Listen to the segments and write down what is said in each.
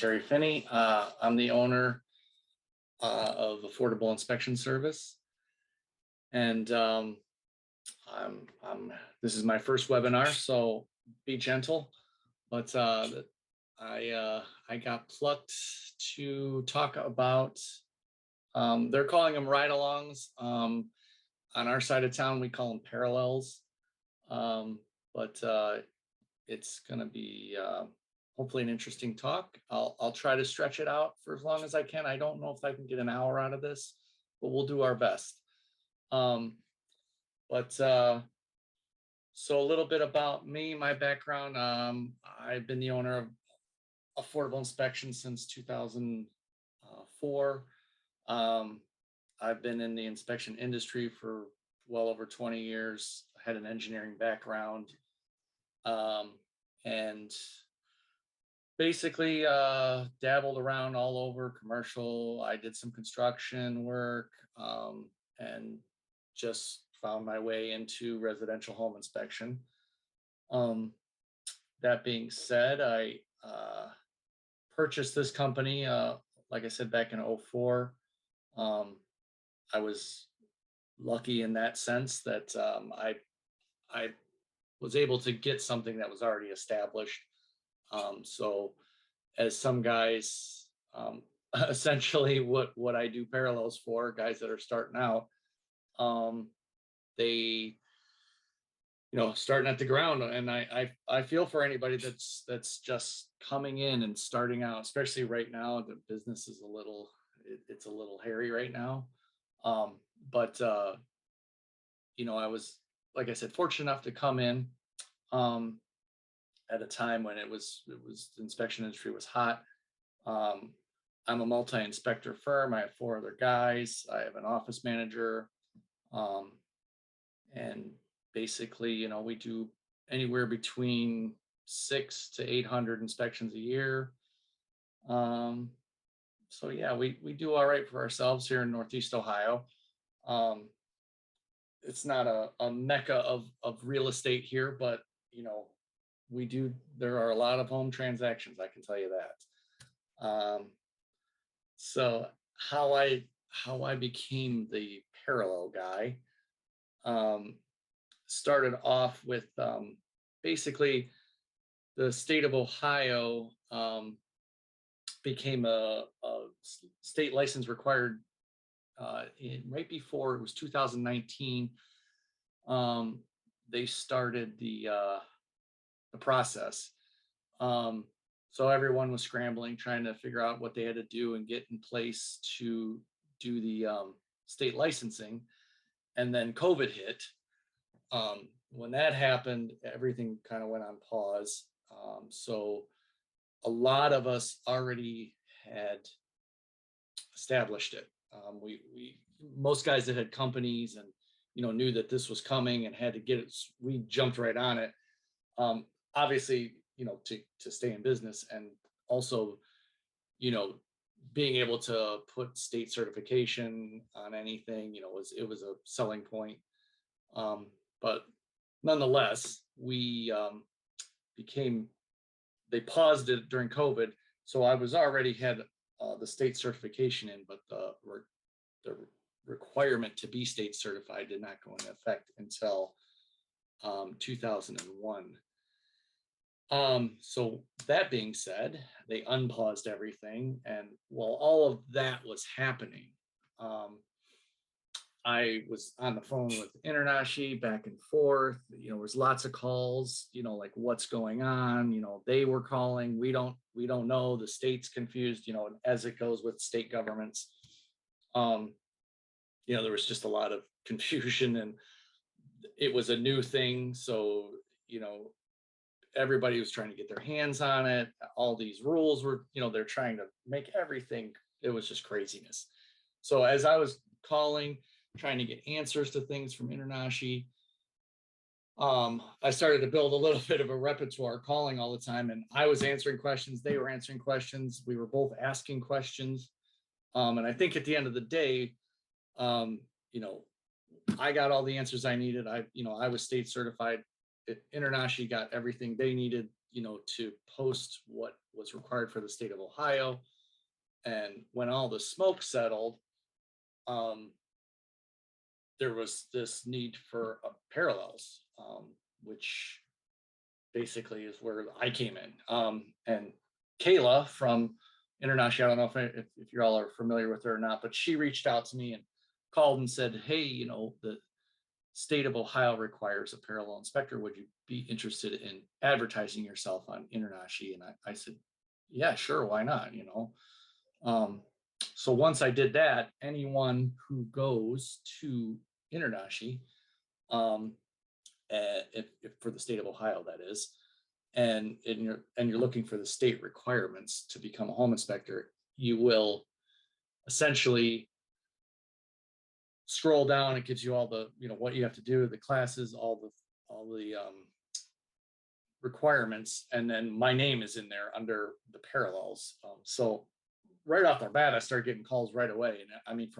Terry Finney. I'm the owner of Affordable Inspection Service, and this is my first webinar, so be gentle. But I got plucked to talk about. They're calling them ride-alongs. On our side of town, we call them parallels. But it's going to be hopefully an interesting talk. I'll try to stretch it out for as long as I can. I don't know if I can get an hour out of this, but we'll do our best. So a little bit about me, my background. I've been the owner of Affordable Inspection since 2004. I've been in the inspection industry for well over 20 years. I had an engineering background, and basically dabbled around all over commercial. I did some construction work, and just found my way into residential home inspection. That being said, I purchased this company, like I said, back in 04. I was lucky in that sense that I was able to get something that was already established. So as some guys, essentially what I do parallels for, guys that are starting out, they, starting at the ground. And I feel for anybody that's just coming in and starting out, especially right now. The business is it's a little hairy right now. But I was, like I said, fortunate enough to come in at a time when the inspection industry was hot. I'm a multi-inspector firm. I have 4 other guys. I have an office manager. And basically, we do anywhere between 600 to 800 inspections a year. So yeah, we do all right for ourselves here in Northeast Ohio. It's not a mecca of real estate here, but there are a lot of home transactions, I can tell you that. So how I became the parallel guy, started off with basically the state of Ohio became a state license required right before it was 2019. They started the process. So everyone was scrambling, trying to figure out what they had to do and get in place to do the state licensing. And then COVID hit. When that happened, everything kind of went on pause. So a lot of us already had established it. Most guys that had companies and knew that this was coming and had to get it, we jumped right on it. Obviously, to stay in business, and also, being able to put state certification on anything, it was a selling point. But nonetheless, they paused it during COVID. So I was already had the state certification in, but the requirement to be state certified did not go into effect until 2001. So that being said, they unpaused everything. And while all of that was happening, I was on the phone with InterNACHI back and forth. There was lots of calls, like what's going on. They were calling. We don't know. The state's confused, as it goes with state governments. There was just a lot of confusion, and it was a new thing. So, everybody was trying to get their hands on it. All these rules were, they're trying to make everything. It was just craziness. So as I was calling, trying to get answers to things from InterNACHI, I started to build a little bit of a repertoire, calling all the time, and I was answering questions. They were answering questions. We were both asking questions. And I think at the end of the day, I got all the answers I needed. I was state certified. InterNACHI got everything they needed. to post what was required for the state of Ohio. And when all the smoke settled, there was this need for parallels, which basically is where I came in. And Kayla from InterNACHI, I don't know if you all are familiar with her or not, but she reached out to me and called and said, hey, the state of Ohio requires a parallel inspector. Would you be interested in advertising yourself on InterNACHI? And I said, yeah, sure, why not? So once I did that, anyone who goes to InterNACHI, if for the state of Ohio, that is, and you're looking for the state requirements to become a home inspector, you will essentially scroll down. It gives you all the what you have to do, the classes, all the requirements, and then my name is in there under the parallels. So right off the bat, I started getting calls right away, and I mean,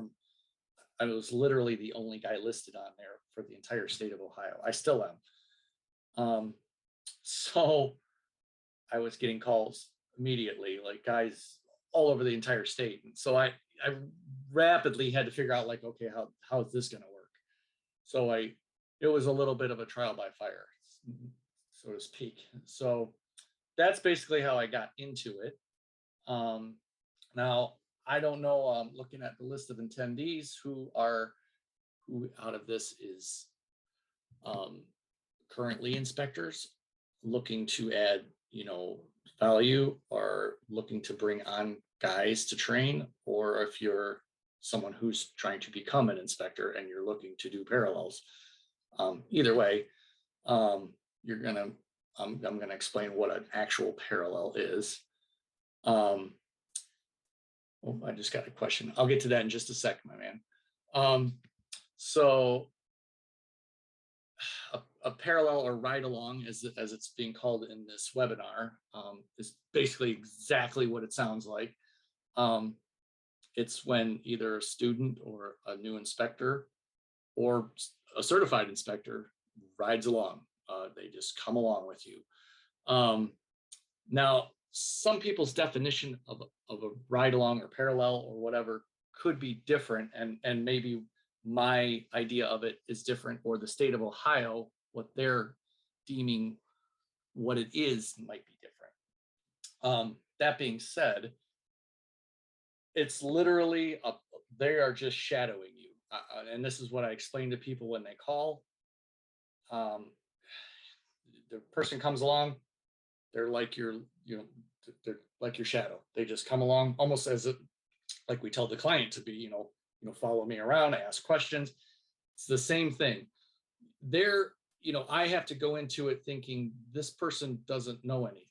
I was literally the only guy listed on there for the entire state of Ohio. I still am. So I was getting calls immediately, like guys all over the entire state. And so I rapidly had to figure out, like, okay, how is this going to work? So it was a little bit of a trial by fire, so to speak. So that's basically how I got into it. Now, I don't know, looking at the list of attendees who out of this is currently inspectors looking to add, value, or looking to bring on guys to train, or if you're someone who's trying to become an inspector and you're looking to do parallels. Either way, I'm gonna explain what an actual parallel is. I just got a question. I'll get to that in just a second, my man. So a parallel, or ride along, as it's being called in this webinar, is basically exactly what it sounds like. It's when either a student or a new inspector or a certified inspector rides along. They just come along with you. Now, some people's definition of a ride along or parallel or whatever could be different, and maybe my idea of it is different, or the state of Ohio, what they're deeming what it is, might be different. That being said, it's literally they are just shadowing you, and this is what I explain to people when they call. The person comes along, they're like they're like your shadow. They just come along almost as like we tell the client to be, follow me around, ask questions. It's the same thing. I have to go into it thinking this person doesn't know anything.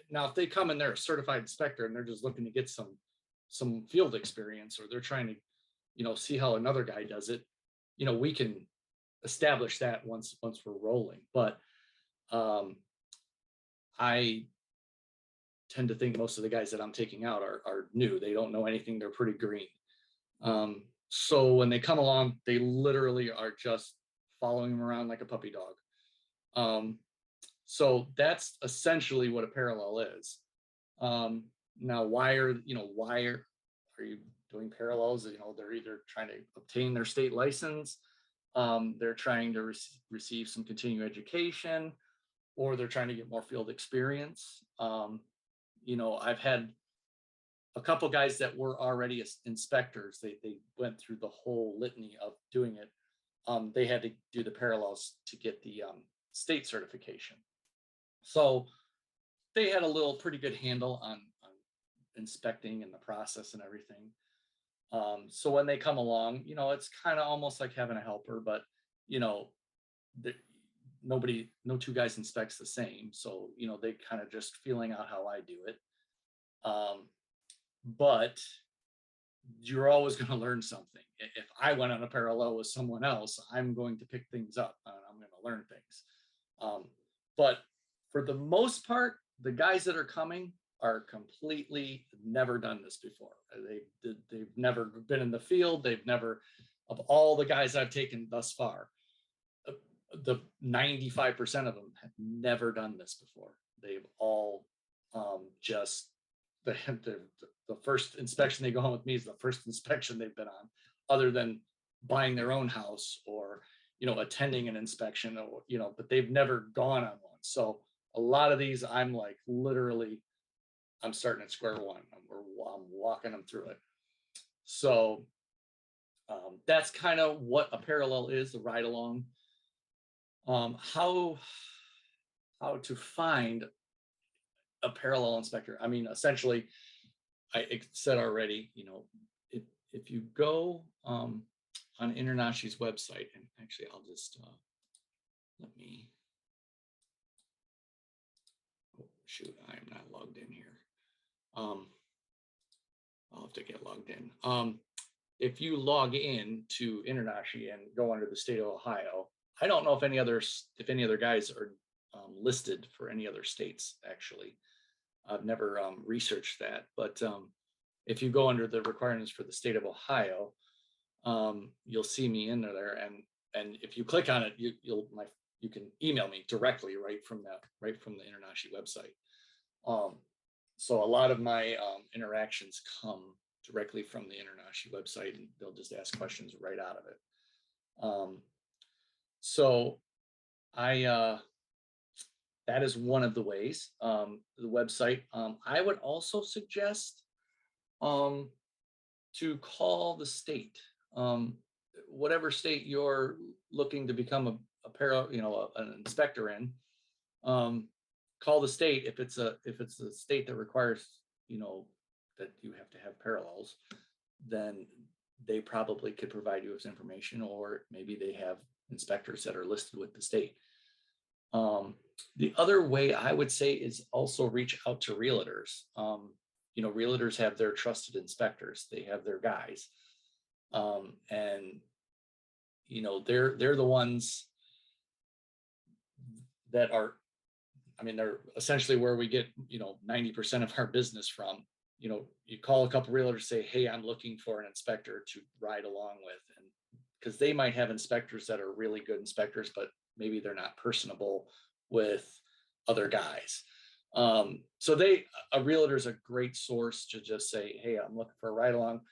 Now, if they come and they're a certified inspector and they're just looking to get some field experience, or they're trying to, see how another guy does it, we can establish that once we're rolling. But I tend to think most of the guys that I'm taking out are new. They don't know anything. They're pretty green. So when they come along, they literally are just following them around like a puppy dog. So that's essentially what a parallel is. Now, why are you doing parallels? They're either trying to obtain their state license, they're trying to receive some continuing education, or they're trying to get more field experience. I've had a couple guys that were already inspectors. They went through the whole litany of doing it. They had to do the parallels to get the state certification. So they had a pretty good handle on inspecting and the process and everything. So when they come along, it's kind of almost like having a helper, but no two guys inspects the same. So, they kind of just feeling out how I do it. But you're always going to learn something. If I went on a parallel with someone else, I'm going to pick things up and I'm going to learn things. But for the most part, the guys that are coming are completely never done this before. They've never been in the field. They've never, of all the guys I've taken thus far, the 95% of them have never done this before. they've all just the first inspection they go on with me is the first inspection they've been on, other than buying their own house or attending an inspection, or but they've never gone on one. So a lot of these, I'm like literally, I'm starting at square one. I'm walking them through it. So that's kind of what a parallel is, the ride along. How to find a parallel inspector. I mean, essentially, I said already, if you go on InterNACHI's website, and actually I'll just let me, oh shoot, I am not logged in here. I'll have to get logged in. If you log in to InterNACHI and go under the state of Ohio, I don't know if any other guys are listed for any other states. Actually, I've never researched that, but if you go under the requirements for the state of Ohio, you'll see me in there, and if you click on it, you can email me directly right from the InterNACHI website. So a lot of my interactions come directly from the InterNACHI website, and they'll just ask questions right out of it. So that is one of the ways, the website. I would also suggest to call the state, whatever state you're looking to become an inspector in. Call the state if it's a state that requires that you have to have parallels. Then they probably could provide you with information, or maybe they have inspectors that are listed with the state. The other way I would say is also reach out to realtors. Realtors have their trusted inspectors. They have their guys, and they're the ones that are. I mean, they're essentially where we get 90% of our business from. You call a couple realtors, say, "Hey, I'm looking for an inspector to ride along with," and because they might have inspectors that are really good inspectors, but maybe they're not personable with other guys. So a realtor is a great source to just say, "Hey, I'm looking for a ride along,"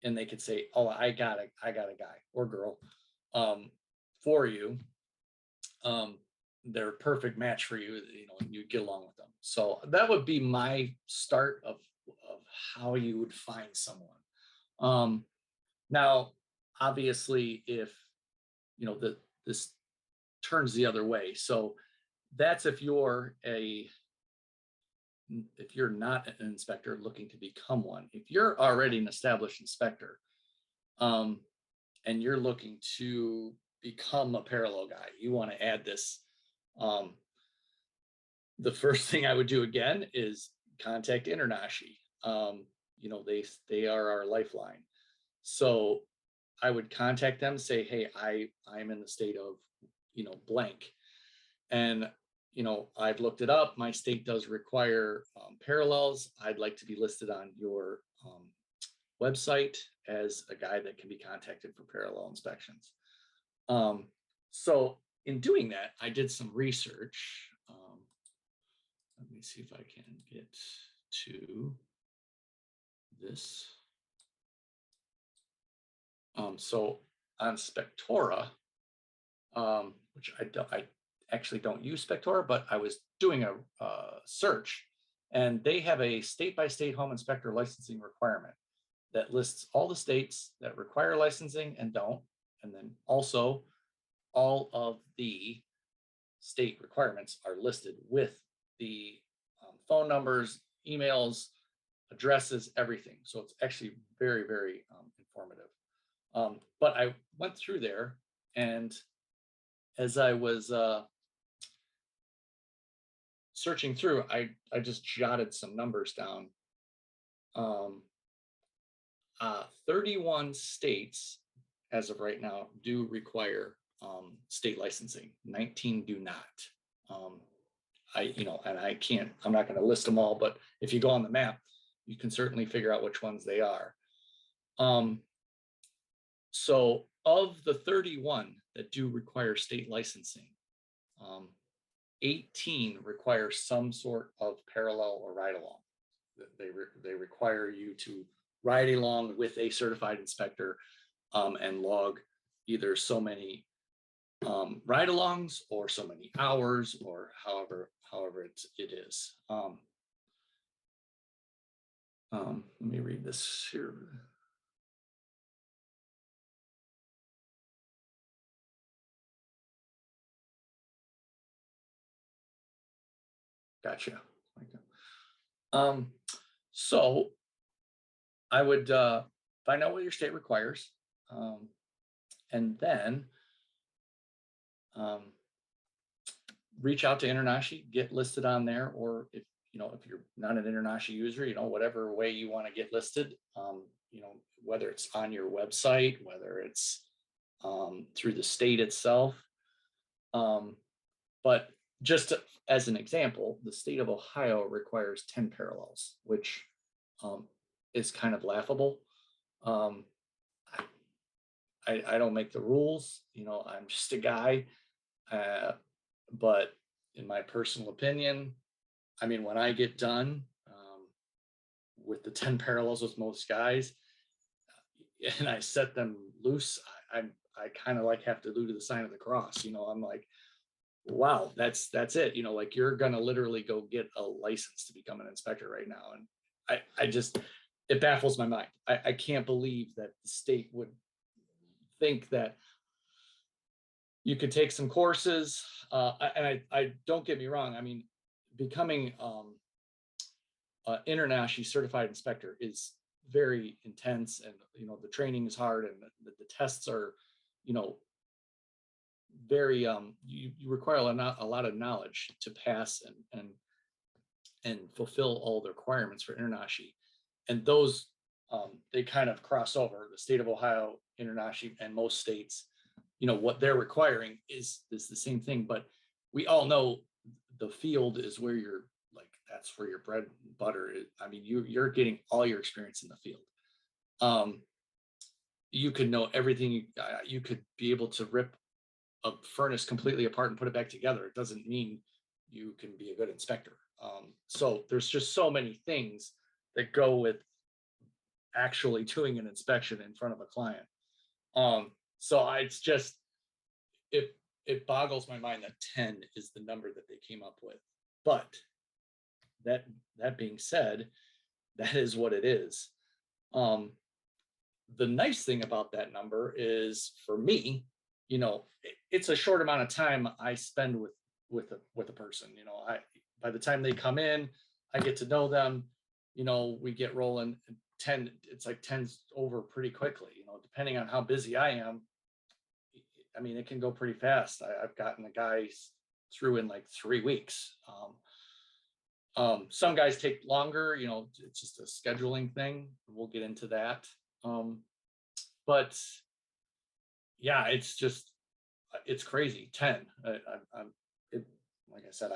and they could say, "Oh, I got a guy or girl for you. They're a perfect match for you, and you get along with them." So that would be my start of how you would find someone. Now, obviously, if this turns the other way, so that's if you're not an inspector looking to become one. If you're already an established inspector, and you're looking to become a parallel guy, you want to add this. The first thing I would do again is contact InterNACHI. They are our lifeline. So I would contact them, say, "Hey, I'm in the state of blank, and I've looked it up. My state does require parallels. I'd like to be listed on your website as a guy that can be contacted for parallel inspections." So in doing that, I did some research. Let me see if I can get to this. So on Spectora, which I actually don't use Spectora, but I was doing a search, and they have a state-by-state home inspector licensing requirement that lists all the states that require licensing and don't, and then also all of the state requirements are listed with the phone numbers, emails, addresses, everything. So it's actually very, very informative. But I went through there, and as I was searching through, I just jotted some numbers down. 31 states, as of right now, do require state licensing. 19 do not. And I'm not going to list them all, but if you go on the map, you can certainly figure out which ones they are. So of the 31 that do require state licensing, 18 require some sort of parallel or ride along. They require you to ride along with a certified inspector and log either so many ride-alongs or so many hours or however it is. Let me read this here. Gotcha. So I would find out what your state requires, and then reach out to InterNACHI, get listed on there, or if you're not an InterNACHI user, whatever way you want to get listed, whether it's on your website, whether it's through the state itself. But just as an example, the state of Ohio requires 10 parallels, which is kind of laughable. I don't make the rules, I'm just a guy. But in my personal opinion, I mean, when I get done with the 10 parallels with most guys, and I set them loose, I kind of like have to do the sign of the cross. I'm like, wow, that's it. Like you're gonna literally go get a license to become an inspector right now, and I just, it baffles my mind. I can't believe that the state would think that you could take some courses, and I don't get me wrong. I mean, becoming InterNACHI certified inspector is very intense, and the training is hard, and the tests are, very you require a lot of knowledge to pass and fulfill all the requirements for InterNACHI, and those they kind of cross over. The state of Ohio, InterNACHI, and most states, what they're requiring is the same thing, but we all know the field is where you're like, that's where your bread and butter is. I mean, you're getting all your experience in the field. You could know everything. You could be able to rip a furnace completely apart and put it back together. It doesn't mean you can be a good inspector. So there's just so many things that go with actually doing an inspection in front of a client. So it's just, it boggles my mind that 10 is the number that they came up with. But that being said, that is what it is. The nice thing about that number is, for me, it's a short amount of time I spend with a person. By the time they come in, I get to know them. We get rolling. 10, it's like 10's over pretty quickly. Depending on how busy I am. I mean, it can go pretty fast. I've gotten the guys through in like 3 weeks. Some guys take longer. It's just a scheduling thing. We'll get into that. But yeah, it's crazy. 10. Like I said,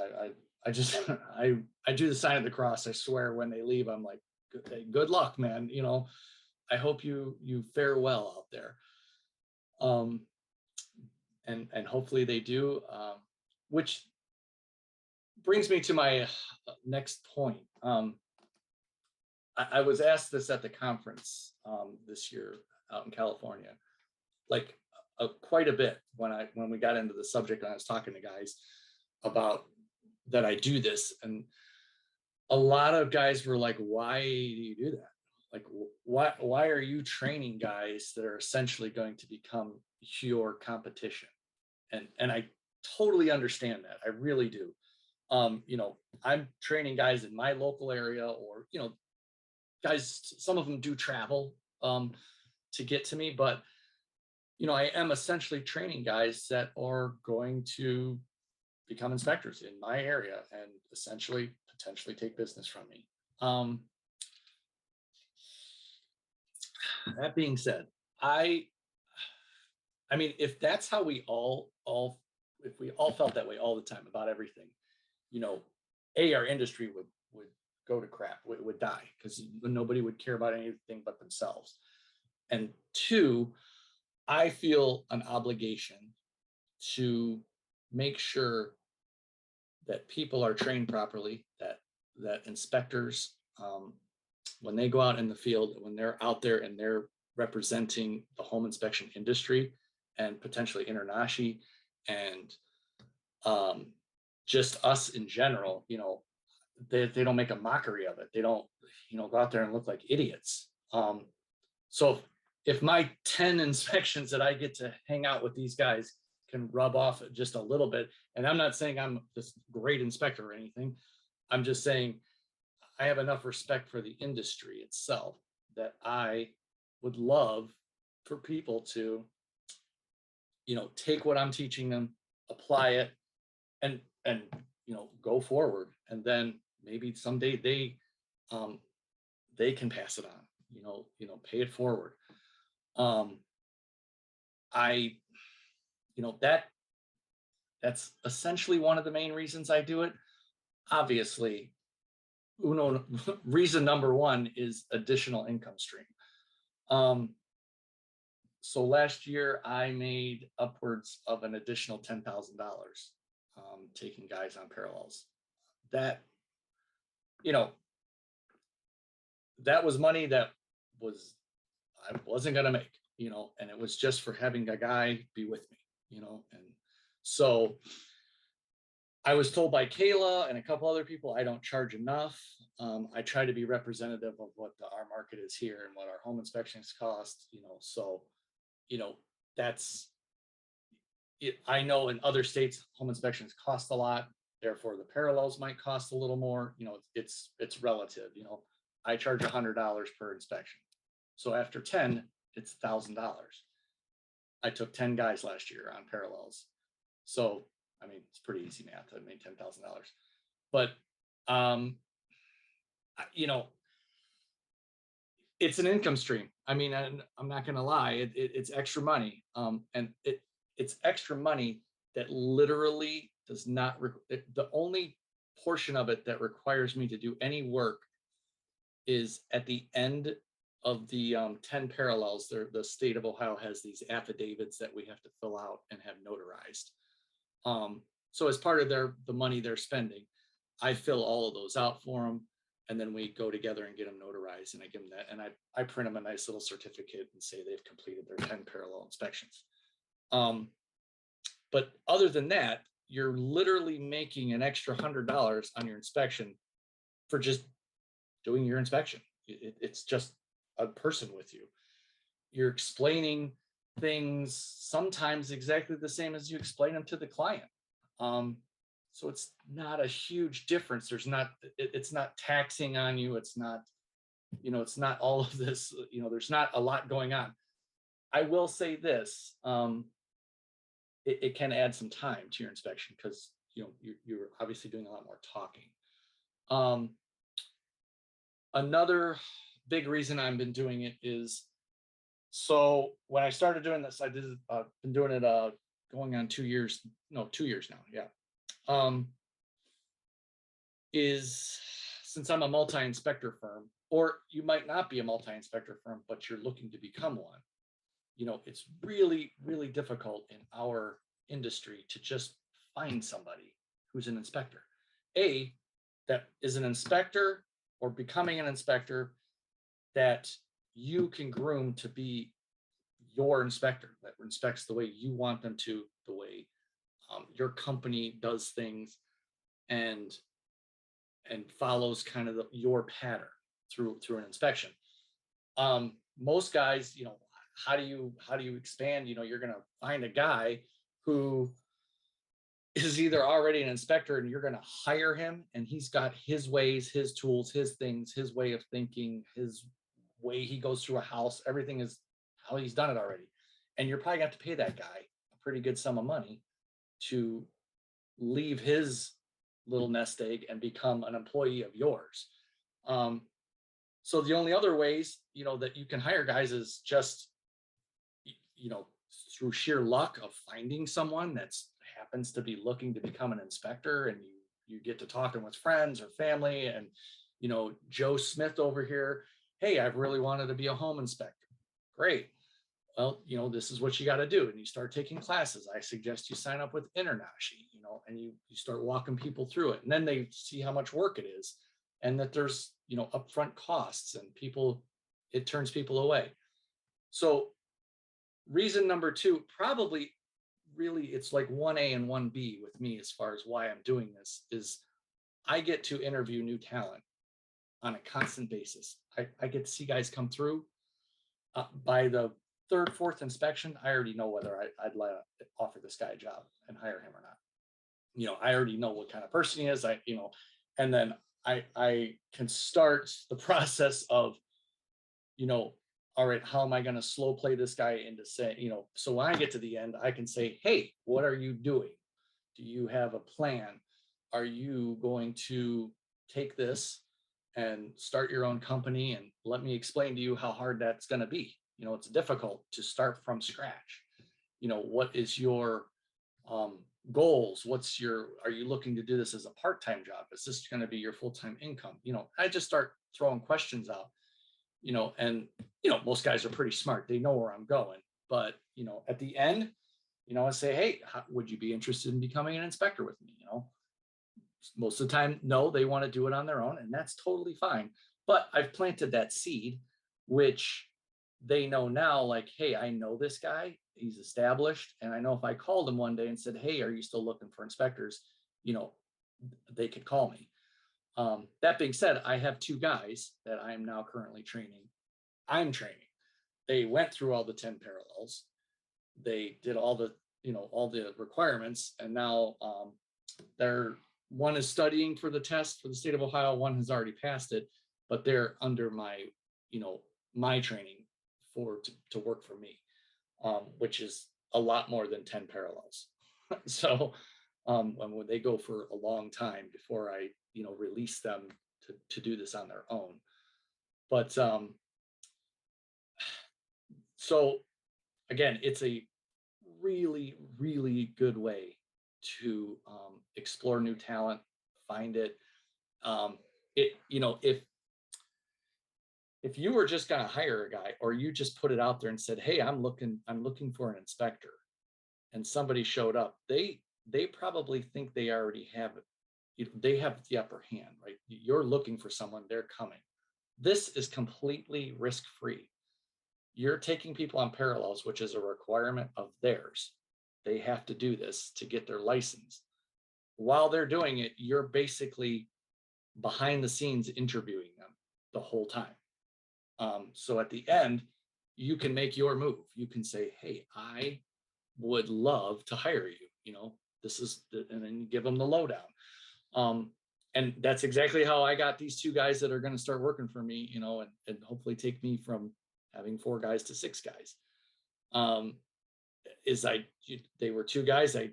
I just I do the sign of the cross. I swear, when they leave, I'm like, good luck, man. I hope you fare well out there. And hopefully they do. Which brings me to my next point. I was asked this at the conference this year out in California, like quite a bit when we got into the subject. I was talking to guys about that I do this, and a lot of guys were like, "Why do you do that? Like, why are you training guys that are essentially going to become your competition?" And I totally understand that. I really do. I'm training guys in my local area, or guys, some of them do travel to get to me, but I am essentially training guys that are going to become inspectors in my area and essentially potentially take business from me. That being said, I mean, if that's how we all if we all felt that way all the time about everything, our industry would go to crap, would die, because nobody would care about anything but themselves. And two, I feel an obligation to make sure that people are trained properly, that inspectors, when they go out in the field, when they're out there and they're representing the home inspection industry and potentially InterNACHI and just us in general, they don't make a mockery of it. They don't, go out there and look like idiots. So if my 10 inspections that I get to hang out with these guys can rub off just a little bit, and I'm not saying I'm this great inspector or anything, I'm just saying I have enough respect for the industry itself that I would love for people to, take what I'm teaching them, apply it, and go forward, and then maybe someday they can pass it on, pay it forward. I that's essentially one of the main reasons I do it. Obviously, reason number one is additional income stream. So last year I made upwards of an additional $10,000 taking guys on parallels. That that was money that I wasn't gonna make, and it was just for having a guy be with me, and so I was told by Kayla and a couple other people I don't charge enough. I try to be representative of what our market is here and what our home inspections cost, so that's it. I know in other states home inspections cost a lot, therefore the parallels might cost a little more. It's relative. I charge $100 per inspection, so after 10 it's $1,000. I took 10 guys last year on parallels, so I mean it's pretty easy math. I made $10,000, but it's an income stream. I mean, I'm not going to lie, it's extra money, and it's extra money that literally does not. The only portion of it that requires me to do any work is at the end of the 10 parallels. The state of Ohio has these affidavits that we have to fill out and have notarized. So as part of the money they're spending, I fill all of those out for them, and then we go together and get them notarized, and I give them that, and I print them a nice little certificate and say they've completed their 10 parallel inspections. But other than that, you're literally making an extra $100 on your inspection for just doing your inspection. It's just a person with you. You're explaining things sometimes exactly the same as you explain them to the client. So it's not a huge difference. It's not taxing on you. It's not, it's not all of this, there's not a lot going on. I will say this, it can add some time to your inspection because, you're obviously doing a lot more talking. Another big reason I've been doing it is, so when I started doing this, I been doing it, going on 2 years, no, 2 years now. Yeah. Is since I'm a multi-inspector firm, or you might not be a multi-inspector firm, but you're looking to become one, it's really, really difficult in our industry to just find somebody who's an inspector. That is an inspector or becoming an inspector that you can groom to be your inspector, that inspects the way you want them to, the way your company does things, and follows kind of your pattern through an inspection. Most guys, how do you expand? You're going to find a guy who is either already an inspector and you're going to hire him, and he's got his ways, his tools, his things, his way of thinking, his way he goes through a house. Everything is how he's done it already. And you're probably going to have to pay that guy a pretty good sum of money to leave his little nest egg and become an employee of yours. So the only other ways, that you can hire guys is just, through sheer luck of finding someone that's happens to be looking to become an inspector, and you get to talking with friends or family, and Joe Smith over here, hey, I've really wanted to be a home inspector. Great. well, this is what you got to do. And you start taking classes. I suggest you sign up with InterNACHI, and you start walking people through it. And then they see how much work it is and that there's, upfront costs, and it turns people away. So reason number two, probably really it's like 1A and 1B with me as far as why I'm doing this, is I get to interview new talent on a constant basis. I get to see guys come through. By the third, fourth inspection, I already know whether I'd offer this guy a job and hire him or not. I already know what kind of person he is. And then I can start the process of, all right, how am I going to slow play this guy into saying, so when I get to the end, I can say, hey, what are you doing? Do you have a plan? Are you going to take this and start your own company? And let me explain to you how hard that's going to be. It's difficult to start from scratch. What is your goals? Are you looking to do this as a part-time job? Is this going to be your full-time income? I just start throwing questions out, and, most guys are pretty smart. They know where I'm going. But, at the end, I say, hey, would you be interested in becoming an inspector with me? Most of the time, no, they want to do it on their own, and that's totally fine. But I've planted that seed, which they know now, like, hey, I know this guy, he's established. And I know if I called him one day and said, hey, are you still looking for inspectors? They could call me. That being said, I have two guys that I am now currently training. I'm training. They went through all the 10 parallels. They did all the requirements. And now one is studying for the test for the state of Ohio. One has already passed it, but they're under my training to work for me, which is a lot more than 10 parallels. So when they go for a long time before I, release them to do this on their own. But so again, it's a really, really good way to explore new talent, find it. If you were just going to hire a guy, or you just put it out there and said, hey, I'm looking for an inspector, and somebody showed up, they probably think they already have it. They have the upper hand, right? You're looking for someone, they're coming. This is completely risk-free. You're taking people on parallels, which is a requirement of theirs. They have to do this to get their license. While they're doing it, you're basically behind the scenes interviewing them the whole time. So at the end, you can make your move. You can say, hey, I would love to hire you. And then you give them the lowdown. And that's exactly how I got these two guys that are going to start working for me, and hopefully take me from having 4 guys to 6 guys. They were 2 guys. I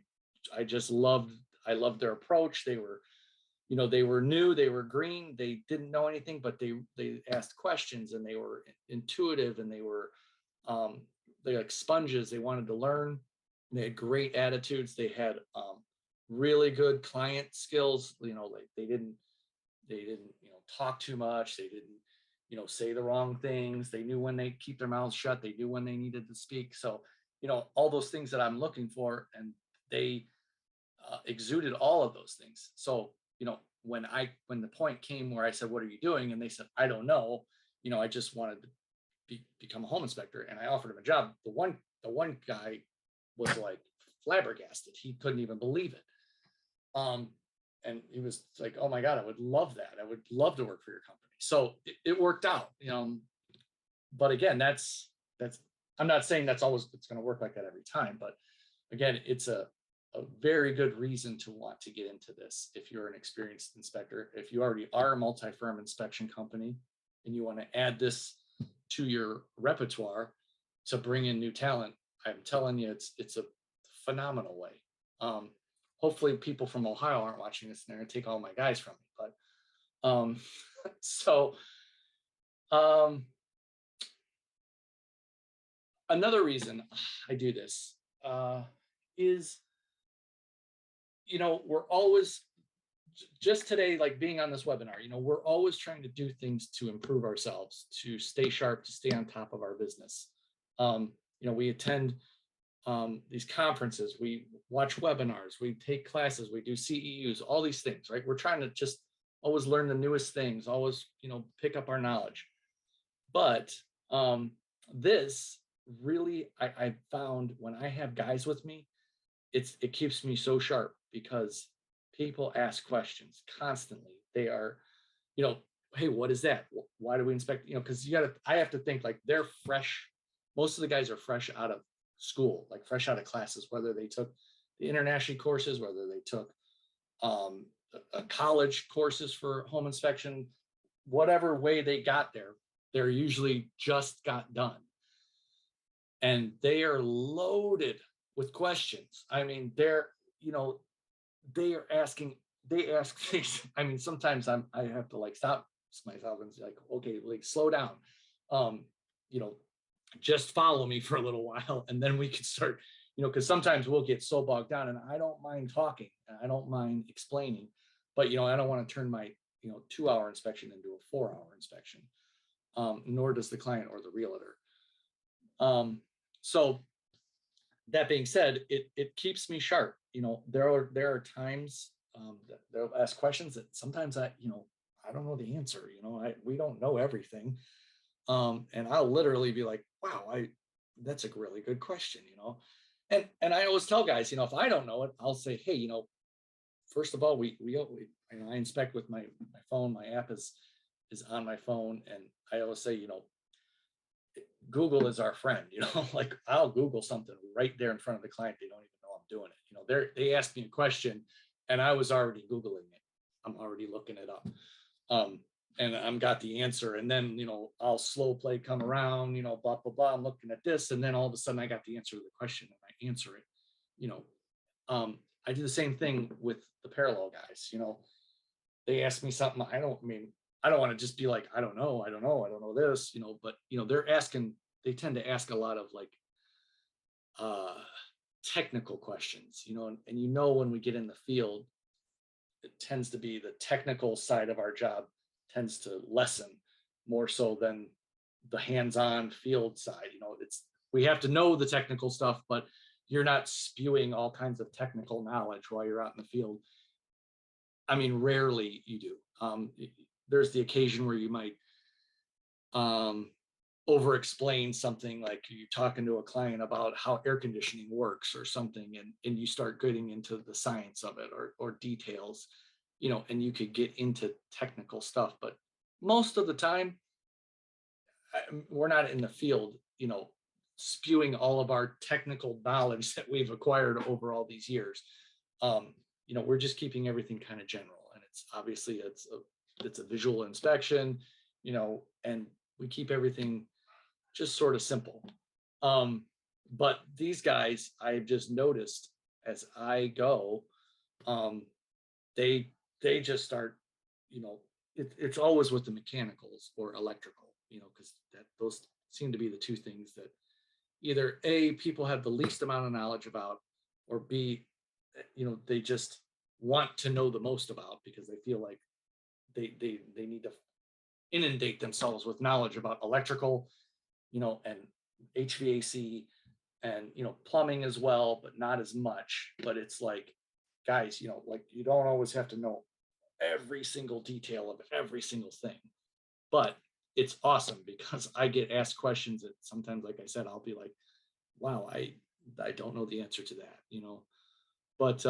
loved their approach. They were new, they were green, they didn't know anything, but they asked questions, and they were intuitive, and they were like sponges. They wanted to learn. They had great attitudes. They had really good client skills. Like they didn't talk too much. They didn't say the wrong things. They knew when they keep their mouths shut. They knew when they needed to speak. So all those things that I'm looking for, and they exuded all of those things. So when the point came where I said, what are you doing? And they said, I don't know. I just wanted to become a home inspector, and I offered him a job. The one guy was like flabbergasted. He couldn't even believe it. And he was like, oh my God, I would love that. I would love to work for your company. So it worked out, but again, that's, I'm not saying it's going to work like that every time, but again, it's a very good reason to want to get into this. If you're an experienced inspector, if you already are a multi-firm inspection company and you want to add this to your repertoire to bring in new talent, I'm telling you, it's a phenomenal way. Hopefully people from Ohio aren't watching this and they're going to take all my guys from me. But another reason I do this is, we're always, just today, like being on this webinar, we're always trying to do things to improve ourselves, to stay sharp, to stay on top of our business. We attend these conferences, we watch webinars, we take classes, we do CEUs, all these things, right? We're trying to just always learn the newest things, always, pick up our knowledge. But this really, I found when I have guys with me, it keeps me so sharp because people ask questions constantly. They are, you know, hey, what is that? Why do we inspect? Because I have to think like they're fresh. Most of the guys are fresh out of school, like fresh out of classes, whether they took the InterNACHI courses, whether they took um, college courses for home inspection, whatever way they got there, they're usually just got done. And they are loaded with questions. I mean, they are asking, they ask things. I mean, sometimes I have to like stop myself and say like, okay, like slow down. Um, you know, just follow me for a little while and then we can start, because sometimes we'll get so bogged down and I don't mind talking and I don't mind explaining, but I don't want to turn my 2-hour inspection into a 4-hour inspection. Nor does the client or the realtor. So that being said, it keeps me sharp. There are times that they'll ask questions that sometimes I don't know the answer. We don't know everything. And I'll literally be like, wow, that's a really good question. And I always tell guys, if I don't know it, I'll say, hey, first of all, I inspect with my phone. My app is on my phone, and I always say, Google is our friend. Like I'll Google something right there in front of the client. They don't even know I'm doing it. They asked me a question, and I was already Googling it. I'm already looking it up. And I'm got the answer, and then I'll slow play come around, blah blah blah. I'm looking at this, and then all of a sudden I got the answer to the question, and I answer it. You know, I do the same thing with the parallel guys. They ask me something. I don't want to just be like, I don't know this. But they're asking. They tend to ask a lot of like technical questions. And when we get in the field, it tends to be the technical side of our job tends to lessen more so than the hands-on field side. We have to know the technical stuff, but you're not spewing all kinds of technical knowledge while you're out in the field. I mean, rarely you do. There's the occasion where you might over explain something, like you're talking to a client about how air conditioning works or something, and you start getting into the science of it or details, and you could get into technical stuff. But most of the time, we're not in the field, spewing all of our technical knowledge that we've acquired over all these years. We're just keeping everything kind of general, and it's obviously it's a visual inspection, and we keep everything just sort of simple. But these guys, I've just noticed as I go, they just start, it's always with the mechanicals or electrical, because those seem to be the two things that either A, people have the least amount of knowledge about, or B, they just want to know the most about because they feel like they need to inundate themselves with knowledge about electrical, and HVAC and, plumbing as well, but not as much. But it's like, guys, like you don't always have to know every single detail of every single thing, but it's awesome because I get asked questions that sometimes, like I said, I'll be like, wow, I don't know the answer to that, but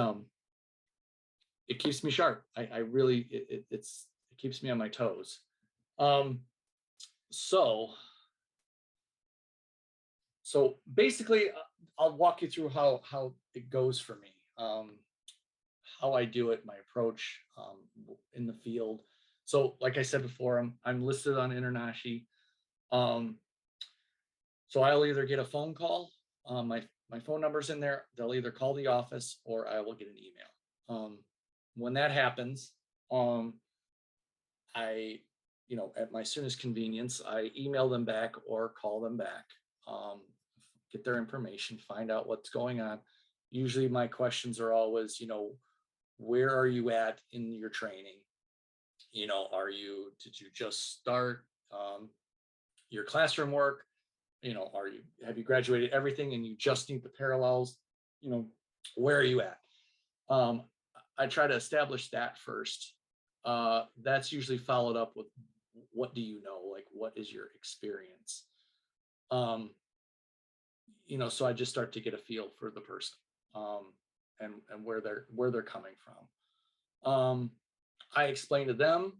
it keeps me sharp. I really, it keeps me on my toes. So basically, I'll walk you through how it goes for me, how I do it, my approach in the field. So, like I said before, I'm listed on InterNACHI. So I'll either get a phone call. My phone number's in there. They'll either call the office or I will get an email. When that happens, I, at my soonest convenience, I email them back or call them back, get their information, find out what's going on. Usually my questions are always, where are you at in your training? Did you just start your classroom work? have you graduated everything and you just need the parallels? You know, where are you at? Um, I try to establish that first. That's usually followed up with what do you know? Like, what is your experience? Um, so I just start to get a feel for the person, and where they're coming from. I explain to them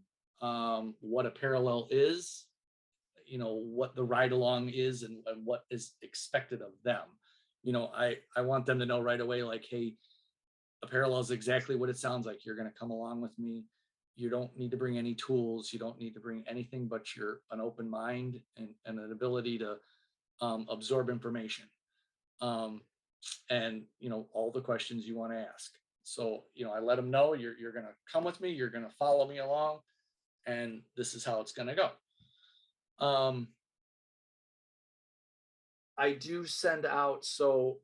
what a parallel is, what the ride along is, and what is expected of them. I want them to know right away, like, hey, a parallel is exactly what it sounds like. You're going to come along with me. You don't need to bring any tools. You don't need to bring anything but an open mind and an ability to absorb information, um, and all the questions you want to ask. So I let them know you're going to come with me. You're going to follow me along, and this is how it's going to go. I do send out, so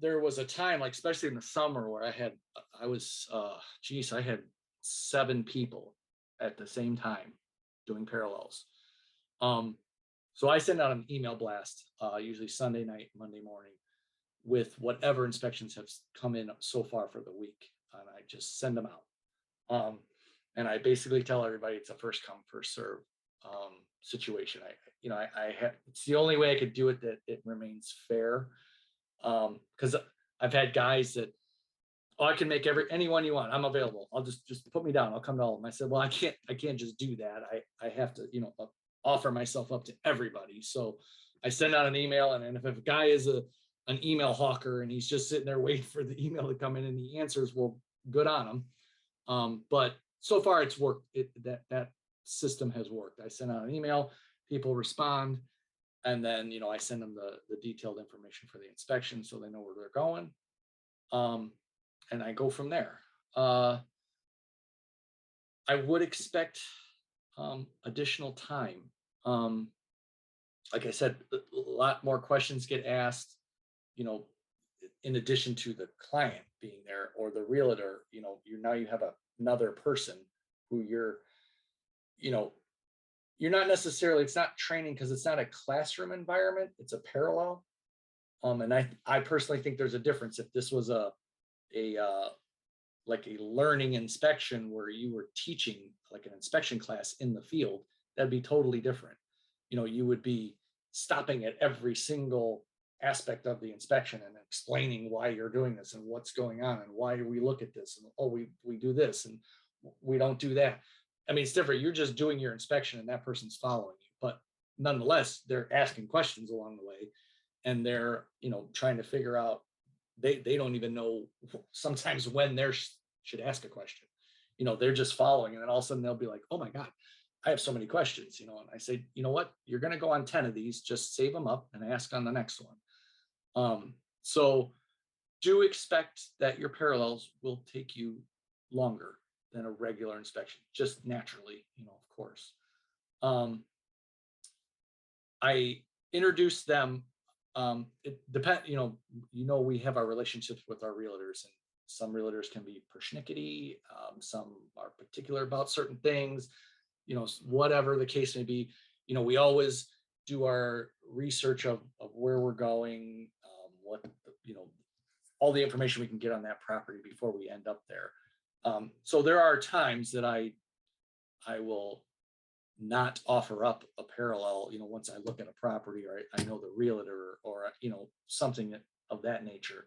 there was a time, like especially in the summer, where I had 7 people at the same time doing parallels. So I send out an email blast, usually Sunday night, Monday morning, with whatever inspections have come in so far for the week, and I just send them out. And I basically tell everybody it's a first come, first serve situation. It's the only way I could do it that it remains fair. Because I've had guys that, oh, I can make anyone you want. I'm available. I'll just put me down. I'll come to all of them. I said, well, I can't just do that. I have to, offer myself up to everybody. So I send out an email, and if a guy is an email hawker and he's just sitting there waiting for the email to come in and he answers, well, good on him. But so far it's worked. That system has worked. I send out an email, people respond, and then I send them the detailed information for the inspection so they know where they're going, and I go from there. I would expect additional time. Like I said, a lot more questions get asked, in addition to the client being there or the realtor. You have another person who you know you're not necessarily, it's not training because it's not a classroom environment, it's a parallel. And I personally think there's a difference. If this was a like a learning inspection where you were teaching like an inspection class in the field, that'd be totally different. You would be stopping at every single aspect of the inspection and explaining why you're doing this and what's going on and why we look at this, and, oh, we do this and we don't do that. I mean, it's different. You're just doing your inspection and that person's following you, but nonetheless, they're asking questions along the way, and they're, trying to figure out, they don't even know sometimes when they should ask a question. They're just following, and then all of a sudden they'll be like, oh my God, I have so many questions, and I say, you know what, you're going to go on 10 of these, just save them up and ask on the next one. So do expect that your parallels will take you longer than a regular inspection, just naturally, of course. I introduce them. It depends, we have our relationships with our realtors, and some realtors can be persnickety. Some are particular about certain things, whatever the case may be. We always do our research of where we're going, what, all the information we can get on that property before we end up there. So there are times that I will not offer up a parallel, once I look at a property, or I know the realtor, or, something of that nature,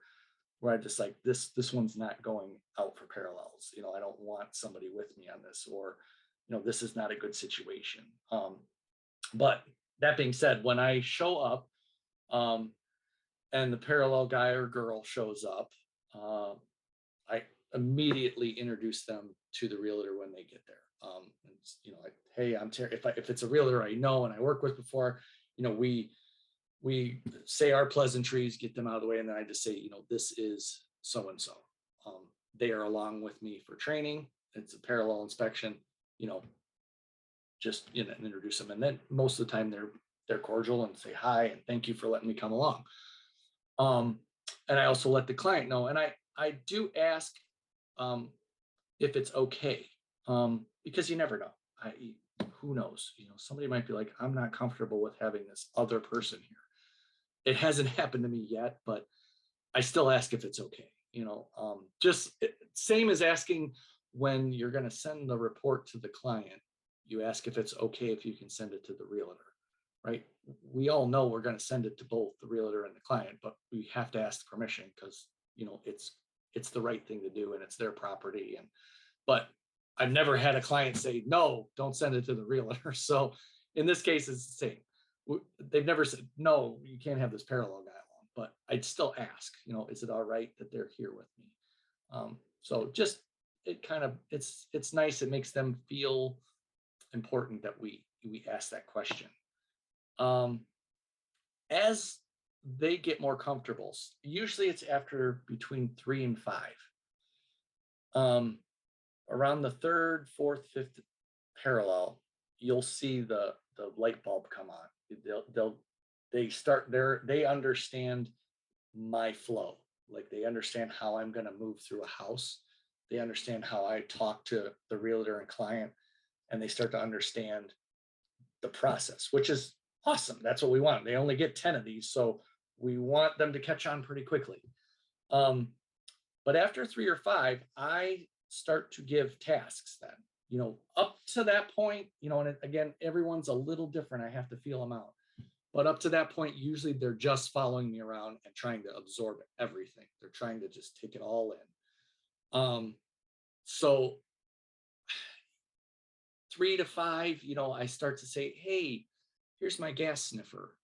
where I just like, this one's not going out for parallels. I don't want somebody with me on this, or, this is not a good situation. But that being said, when I show up, and the parallel guy or girl shows up, I immediately introduce them to the realtor when they get there. And, like, hey, I'm Terry. If it's a realtor I know and I work with before, we say our pleasantries, get them out of the way, and then I just say, this is so and so. They are along with me for training. It's a parallel inspection. Just introduce them, and then most of the time they're cordial and say hi and thank you for letting me come along. And I also let the client know, and I do ask if it's okay, because you never know. I, who knows, somebody might be like, I'm not comfortable with having this other person here. It hasn't happened to me yet, but I still ask if it's okay. Just same as asking when you're going to send the report to the client, you ask if it's okay if you can send it to the realtor, right? We all know we're going to send it to both the realtor and the client, but we have to ask permission because, it's the right thing to do and it's their property. But I've never had a client say, no, don't send it to the realtor. So in this case, it's the same. They've never said, no, you can't have this parallel guy along, but I'd still ask, is it all right that they're here with me? So just, it's nice. It makes them feel important that we ask that question. As they get more comfortable, usually it's after between 3 and 5. Around the third, fourth, fifth parallel, you'll see the light bulb come on. They understand my flow. Like they understand how I'm going to move through a house. They understand how I talk to the realtor and client, and they start to understand the process, which is awesome. That's what we want. They only get 10 of these, so we want them to catch on pretty quickly. But after 3 or 5, I start to give tasks then, up to that point, and again, everyone's a little different. I have to feel them out. But up to that point, usually they're just following me around and trying to absorb everything. They're trying to just take it all in. So 3 to 5, I start to say, hey, here's my gas sniffer.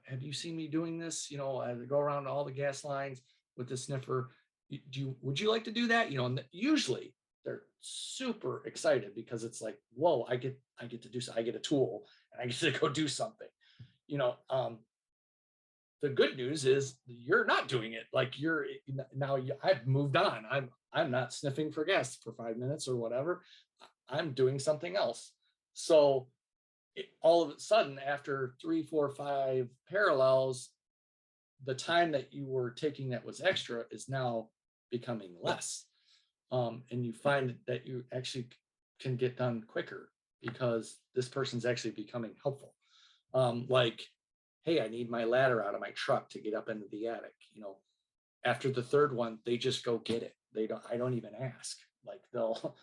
Have you seen me doing this? I go around all the gas lines with the sniffer. Would you like to do that? And usually they're super excited because it's like, whoa, I get to do something. I get a tool and I get to go do something. The good news is you're not doing it. Like I've moved on. I'm not sniffing for gas for 5 minutes or whatever. I'm doing something else. So all of a sudden, after 3, 4, 5 parallels, the time that you were taking that was extra is now becoming less. And you find that you actually can get done quicker because this person's actually becoming helpful. Like, hey, I need my ladder out of my truck to get up into the attic. After the third one, they just go get it. I don't even ask. Like they'll,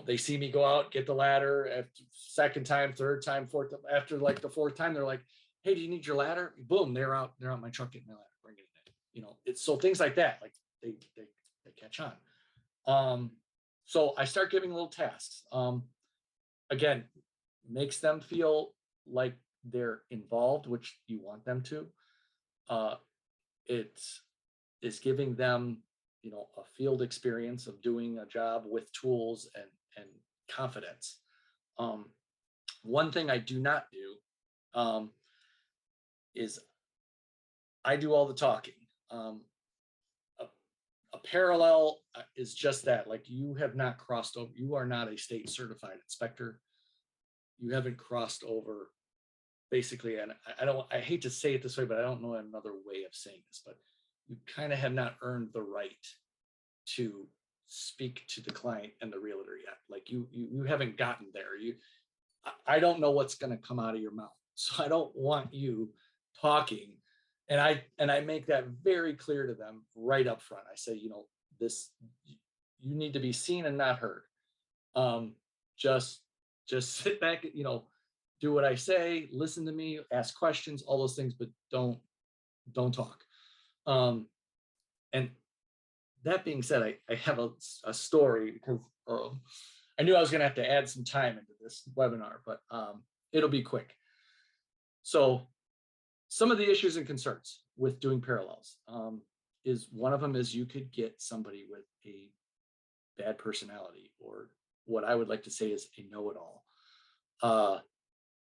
they see me go out, get the ladder. After second time, third time, fourth, after like the fourth time, they're like, hey, do you need your ladder? Boom, they're out my truck getting my ladder, bringing it in. It's so things like that, like they catch on. So I start giving little tasks. Again, makes them feel like they're involved, which you want them to. It is giving them, a field experience of doing a job with tools and confidence. One thing I do not do is I do all the talking. A parallel is just that. Like you have not crossed over. You are not a state certified inspector. You haven't crossed over, basically. And I hate to say it this way, but I don't know another way of saying this, but you kind of have not earned the right to speak to the client and the realtor yet. Like you haven't gotten there. I don't know what's going to come out of your mouth. So I don't want you talking. And I make that very clear to them right up front. I say, this, you need to be seen and not heard. Just sit back, do what I say, listen to me, ask questions, all those things, but don't talk. And that being said, I have a story because I knew I was going to have to add some time into this webinar, but it'll be quick. So some of the issues and concerns with doing parallels is one of them is you could get somebody with a bad personality, or what I would like to say is a know-it-all.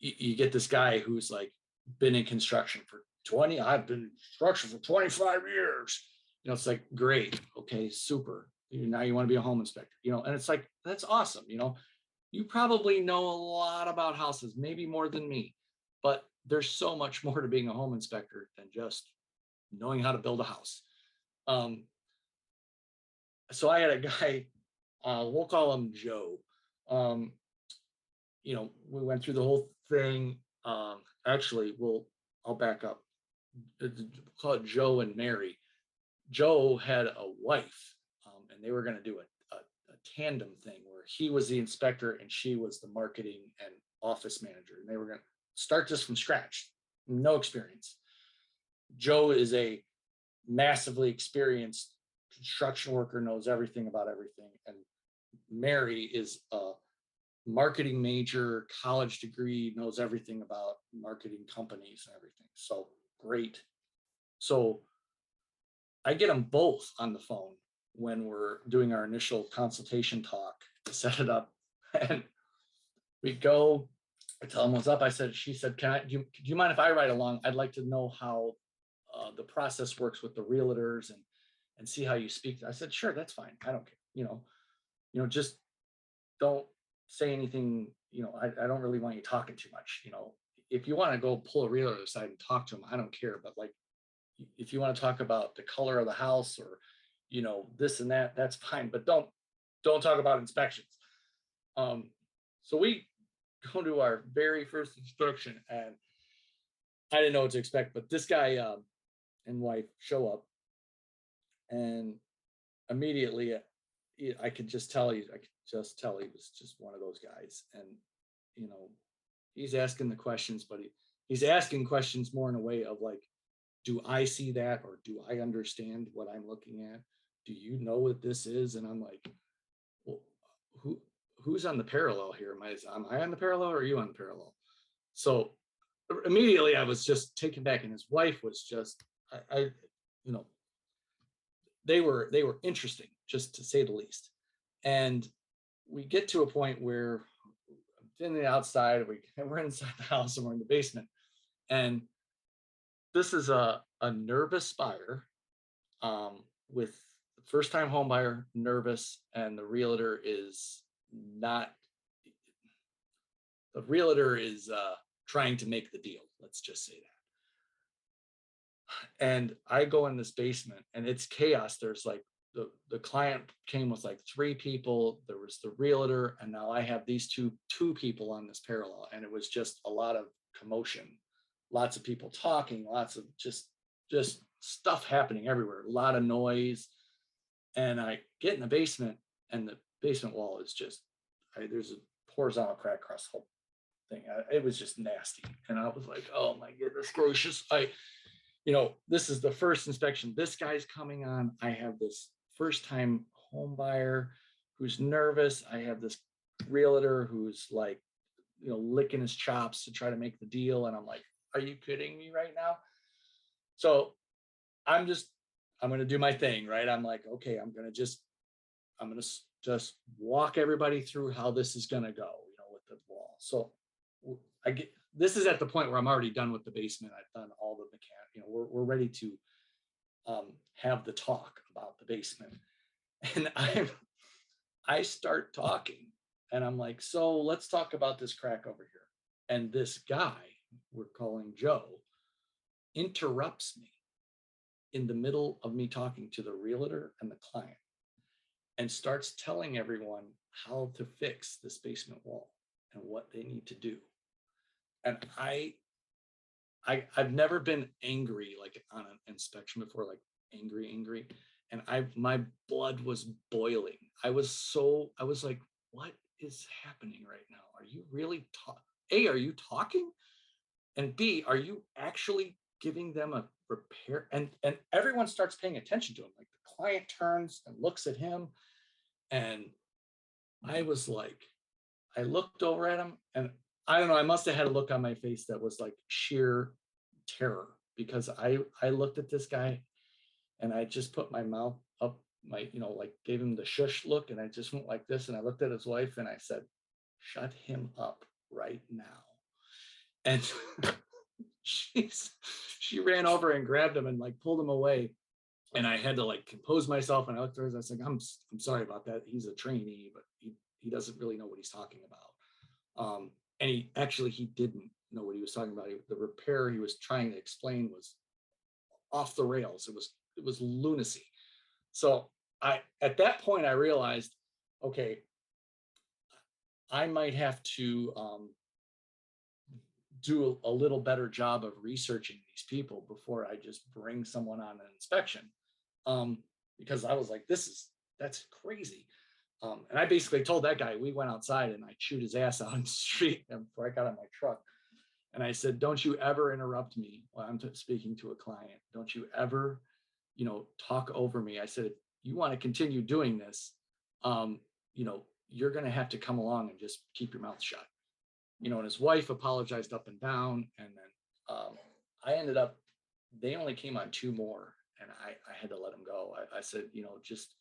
You get this guy who's like been in construction for 20, I've been in construction for 25 years. It's like, great. Okay, super. Now you want to be a home inspector, and it's like, that's awesome. You probably know a lot about houses, maybe more than me, but there's so much more to being a home inspector than just knowing how to build a house. So I had a guy, we'll call him Joe. we went through the whole thing. Actually, I'll back up. Call it Joe and Mary. Joe had a wife, and they were going to do a tandem thing where he was the inspector and she was the marketing and office manager. And they were going to start this from scratch, no experience. Joe is a massively experienced construction worker, knows everything about everything. And Mary is a marketing major, college degree, knows everything about marketing companies and everything. So great. So I get them both on the phone when we're doing our initial consultation talk to set it up. And we go, I tell them what's up. She said, do you mind if I ride along? I'd like to know how the process works with the realtors and see how you speak. I said, sure, that's fine. I don't care. Just don't say anything. I don't really want you talking too much. If you want to go pull a realtor aside and talk to them, I don't care. But like, if you want to talk about the color of the house or, this and that, that's fine. But don't talk about inspections. So we go to our very first inspection, and I didn't know what to expect, but this guy and wife show up, and immediately I could just tell he was just one of those guys. And he's asking the questions, but he's asking questions more in a way of like, do I see that, or do I understand what I'm looking at? Do you know what this is? And I'm like, well, who's on the parallel here? Am I on the parallel, or are you on the parallel? So immediately I was just taken back, and his wife was just, they were interesting, just to say the least. And we get to a point where in the outside, we're inside the house and we're in the basement. And this is a nervous buyer with first time home buyer, nervous, and the realtor is trying to make the deal. Let's just say that. And I go in this basement and it's chaos. There's like the client came with like 3 people. There was the realtor, and now I have these two people on this parallel. And it was just a lot of commotion, lots of people talking, lots of just stuff happening everywhere, a lot of noise. And I get in the basement, and the basement wall is just, there's a horizontal crack across the whole thing. It was just nasty. And I was like, oh my goodness gracious. This is the first inspection. This guy's coming on. I have this first time home buyer who's nervous. I have this realtor who's like, licking his chops to try to make the deal. And I'm like, are you kidding me right now? So I'm going to do my thing, right? I'm like, okay, I'm going to just walk everybody through how this is going to go, with the wall. So this is at the point where I'm already done with the basement. I've done all the mechanic, we're ready to have the talk about the basement. And I start talking, and I'm like, so let's talk about this crack over here. And this guy we're calling Joe interrupts me in the middle of me talking to the realtor and the client, and starts telling everyone how to fix this basement wall and what they need to do. And I've never been angry like on an inspection before, like angry. And my blood was boiling. I was like, what is happening right now? Are you really A, are you talking? And B, are you actually giving them a repair? And everyone starts paying attention to him. Like the client turns and looks at him. And I was like, I looked over at him, and I don't know, I must have had a look on my face that was like sheer terror, because I looked at this guy and I just put my mouth up, like gave him the shush look, and I just went like this, and I looked at his wife and I said, shut him up right now. And she ran over and grabbed him and like pulled him away. And I had to like compose myself, and I looked at her and I was like, I'm sorry about that. He's a trainee, but he doesn't really know what he's talking about. And he didn't know what he was talking about. The repair he was trying to explain was off the rails. It was lunacy. So at that point I realized, okay, I might have to do a little better job of researching these people before I just bring someone on an inspection. Because I was like, that's crazy. And I basically told that guy, we went outside and I chewed his ass out on the street before I got on my truck. And I said, don't you ever interrupt me while I'm speaking to a client. Don't you ever, talk over me. I said, if you want to continue doing this, um, you're going to have to come along and just keep your mouth shut. And his wife apologized up and down. And then I ended up, they only came on two more and I had to let them go. I said, just,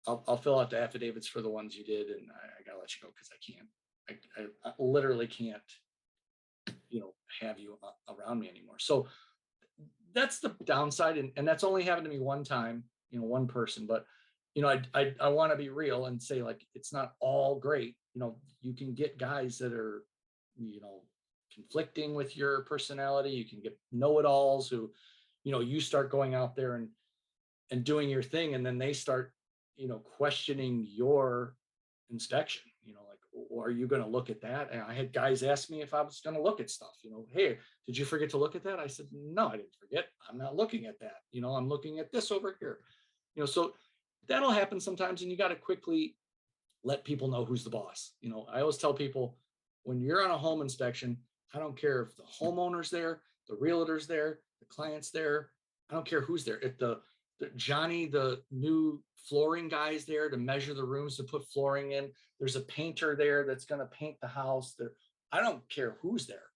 I'll fill out the affidavits for the ones you did. And I gotta let you go because I can't, I literally can't, have you around me anymore. So that's the downside. And that's only happened to me one time, one person, but I want to be real and say, like, it's not all great. You can get guys that are, conflicting with your personality. You can get know-it-alls who, you start going out there and doing your thing, and then they start, questioning your inspection, like, are you going to look at that? And I had guys ask me if I was going to look at stuff, hey, did you forget to look at that? I said, no, I didn't forget. I'm not looking at that. I'm looking at this over here, so that'll happen sometimes. And you got to quickly let people know who's the boss. I always tell people, when you're on a home inspection, I don't care if the homeowner's there, the realtor's there, the client's there. I don't care who's there. If the Johnny, the new flooring guy, is there to measure the rooms to put flooring in, there's a painter there that's going to paint the house there. I don't care who's there.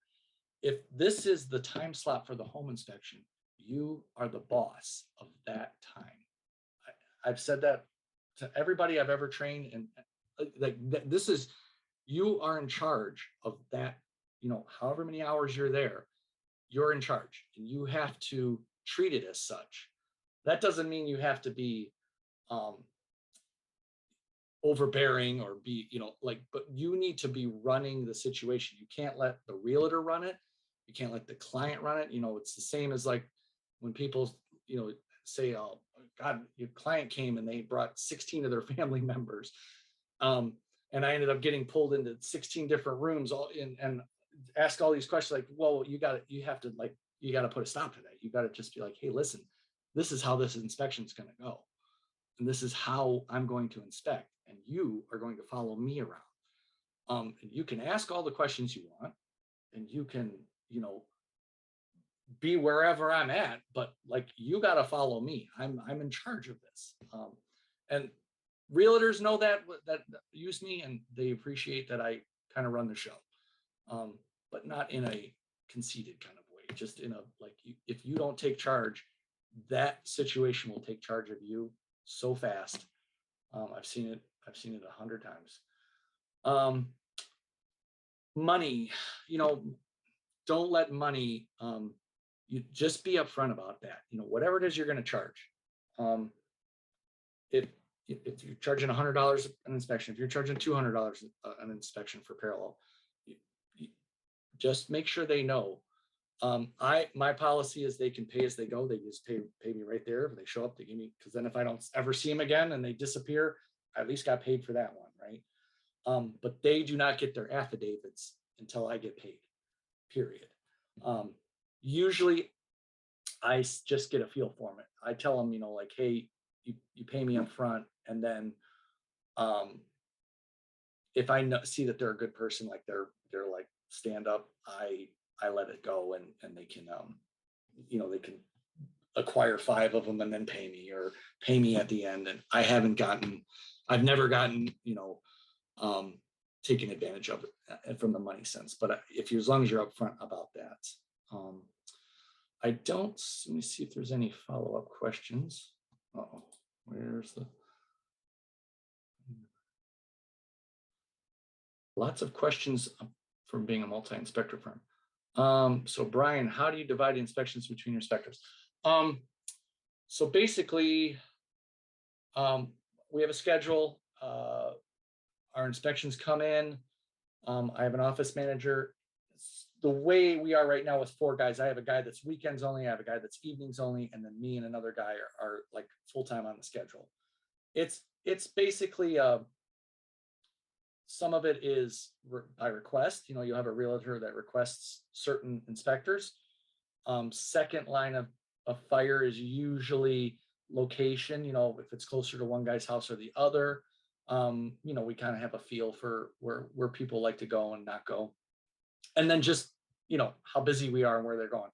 If this is the time slot for the home inspection, you are the boss of that time. I've said that to everybody I've ever trained, and like this is, you are in charge of that. However many hours you're there, you're in charge, and you have to treat it as such. That doesn't mean you have to be overbearing or be, but you need to be running the situation. You can't let the realtor run it. You can't let the client run it. It's the same as like when people, say, oh God, your client came and they brought 16 of their family members. And I ended up getting pulled into 16 different rooms and ask all these questions like, well, you got to put a stop to that. You got to just be like, hey, listen, this is how this inspection is going to go. And this is how I'm going to inspect. And you are going to follow me around. And you can ask all the questions you want, and you can, be wherever I'm at, but like, you got to follow me. I'm in charge of this. And realtors know that use me, and they appreciate that I kind of run the show, but not in a conceited kind of way. Just in a, like, if you don't take charge, that situation will take charge of you so fast. I've seen it 100 times. Money, don't let money. You just be upfront about that. Whatever it is you're going to charge. If you're charging $100 an inspection, if you're charging $200 an inspection for parallel, you just make sure they know. My policy is they can pay as they go. They just pay me right there. If they show up, they give me, because then if I don't ever see them again and they disappear, I at least got paid for that one, right? But they do not get their affidavits until I get paid, period. Usually I just get a feel for them. I tell them, like, hey, you pay me up front, and then if I see that they're a good person, like they're like stand up, I let it go, and they can they can acquire 5 of them and then pay me, or pay me at the end. And I've never gotten taken advantage of it from the money sense. But as long as you're upfront about that. Let me see if there's any follow-up questions. Where's lots of questions from being a multi-inspector firm. So Brian, how do you divide the inspections between your inspectors? So basically, we have a schedule. Our inspections come in. I have an office manager. The way we are right now with 4 guys, I have a guy that's weekends only, I have a guy that's evenings only, and then me and another guy are like full-time on the schedule. It's basically some of it is by request. You'll have a realtor that requests certain inspectors. Second line of fire is usually location, if it's closer to one guy's house or the other. We kind of have a feel for where people like to go and not go. And then just, how busy we are and where they're going.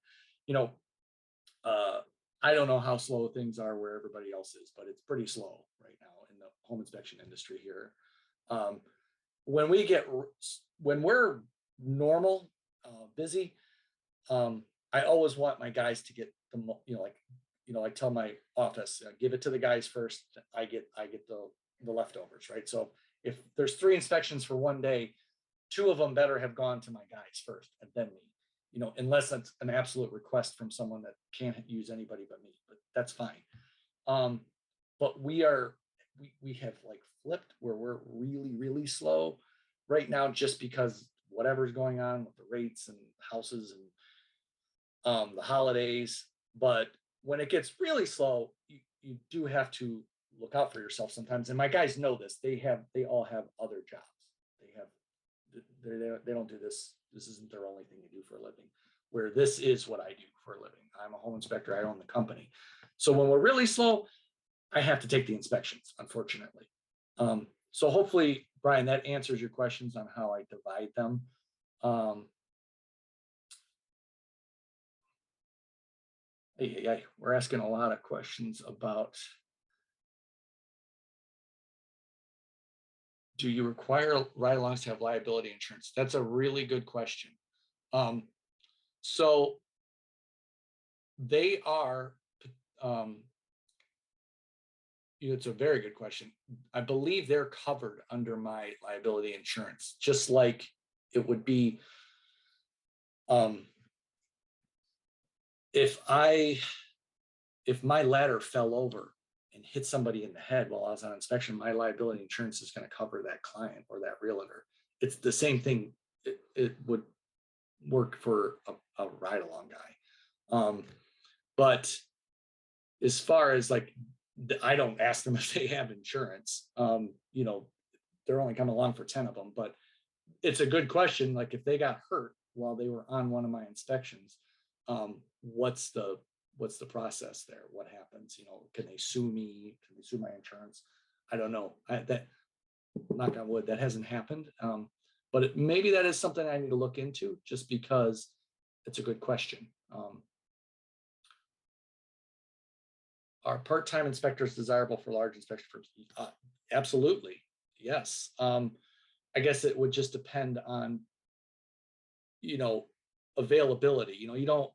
I don't know how slow things are where everybody else is, but it's pretty slow right now in the home inspection industry here. When we're normal, busy, I always want my guys to get I tell my office, give it to the guys first. I get the leftovers, right? So if there's 3 inspections for one day, 2 of them better have gone to my guys first and then me. Unless it's an absolute request from someone that can't use anybody but me, but that's fine. But we have like flipped where we're really, really slow right now, just because whatever's going on with the rates and houses and the holidays. But when it gets really slow, you do have to look out for yourself sometimes. And my guys know this. They all have other jobs. They don't do this. This isn't their only thing they do for a living, where this is what I do for a living. I'm a home inspector. I own the company. So when we're really slow, I have to take the inspections, unfortunately. So hopefully, Brian, that answers your questions on how I divide them. We're asking a lot of questions about, do you require ride-alongs to have liability insurance? That's a really good question. So they are, it's a very good question. I believe they're covered under my liability insurance, just like it would be if my ladder fell over and hit somebody in the head while I was on inspection, my liability insurance is going to cover that client or that realtor. It's the same thing. It would work for a ride-along guy. But as far as I don't ask them if they have insurance. They're only coming along for 10 of them, but it's a good question. Like if they got hurt while they were on one of my inspections, what's the process there? What happens? Can they sue me? Can they sue my insurance? I don't know. That, knock on wood, that hasn't happened. But maybe that is something I need to look into, just because it's a good question. Are part-time inspectors desirable for large inspection firms? Absolutely, yes. I guess it would just depend on, availability. You don't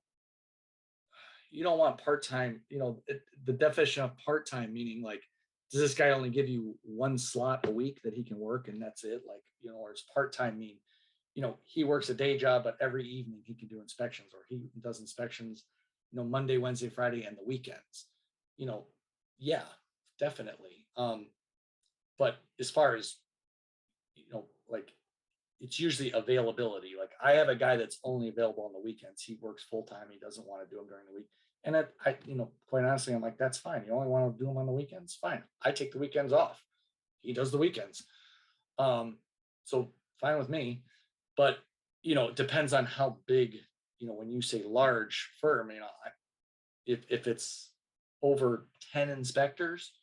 want part-time. The definition of part-time meaning, like, does this guy only give you 1 slot a week that he can work and that's it? Or does part-time mean, he works a day job, but every evening he can do inspections, or he does inspections, Monday, Wednesday, Friday, and the weekends. Yeah, definitely. But as far as, it's usually availability. Like I have a guy that's only available on the weekends. He works full-time. He doesn't want to do them during the week. And I quite honestly, I'm like, that's fine. You only want to do them on the weekends? Fine. I take the weekends off. He does the weekends. So fine with me. But, it depends on how big, when you say large firm, if it's over 10 inspectors,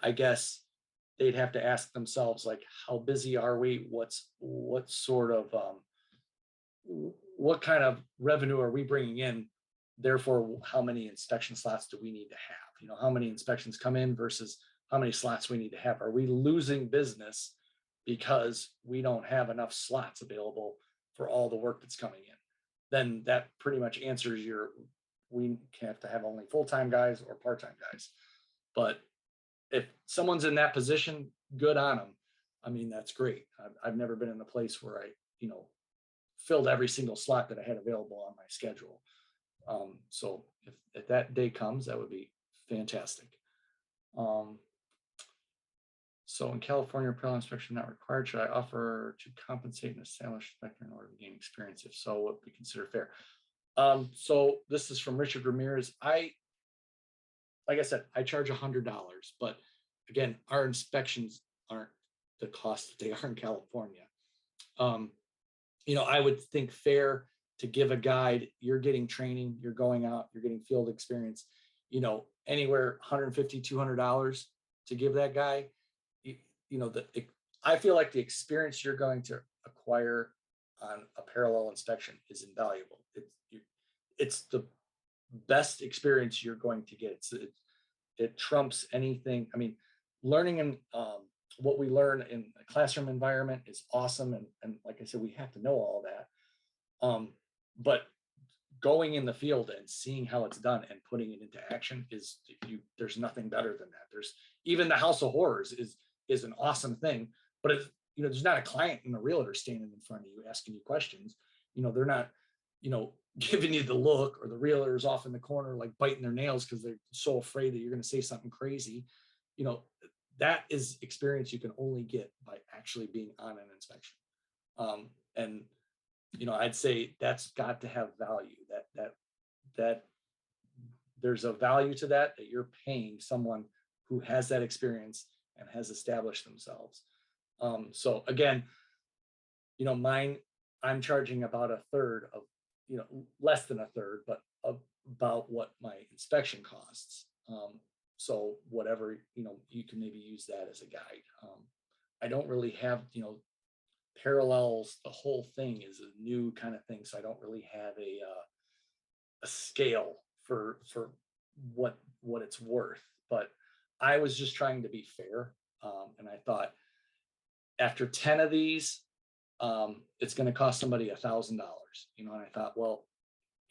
I guess they'd have to ask themselves, like, how busy are we? What sort of, what kind of revenue are we bringing in? Therefore, how many inspection slots do we need to have? How many inspections come in versus how many slots we need to have? Are we losing business because we don't have enough slots available for all the work that's coming in? Then that pretty much answers we have to have only full-time guys or part-time guys. But if someone's in that position, good on them. That's great. I've never been in a place where I, filled every single slot that I had available on my schedule. So if that day comes, that would be fantastic. So in California, parallel inspection not required. Should I offer to compensate an established inspector in order to gain experience? If so, what would be considered fair? So this is from Richard Ramirez. Like I said, I charge $100, but again, our inspections the cost that they are in California. I would think fair to give a guide. You're getting training, you're going out, you're getting field experience, anywhere $150, $200 to give that guy. I feel like the experience you're going to acquire on a parallel inspection is invaluable. It's the best experience you're going to get. It trumps anything. I mean, learning in what we learn in a classroom environment is awesome, and like I said, we have to know all that. But going in the field and seeing how it's done and putting it into action there's nothing better than that. There's even the House of Horrors is an awesome thing, but if there's not a client and a realtor standing in front of you asking you questions. They're not giving you the look, or the realtor's off in the corner like biting their nails because they're so afraid that you're going to say something crazy. That is experience you can only get by actually being on an inspection. And I'd say that's got to have value. That there's a value to that you're paying someone who has that experience and has established themselves. So again, mine, I'm charging about a third of, less than a third, but about what my inspection costs. So whatever, you can maybe use that as a guide. I don't really have, parallels. The whole thing is a new kind of thing. So I don't really have a scale for what it's worth, but I was just trying to be fair. And I thought after 10 of these, it's going to cost somebody $1,000, and I thought, well,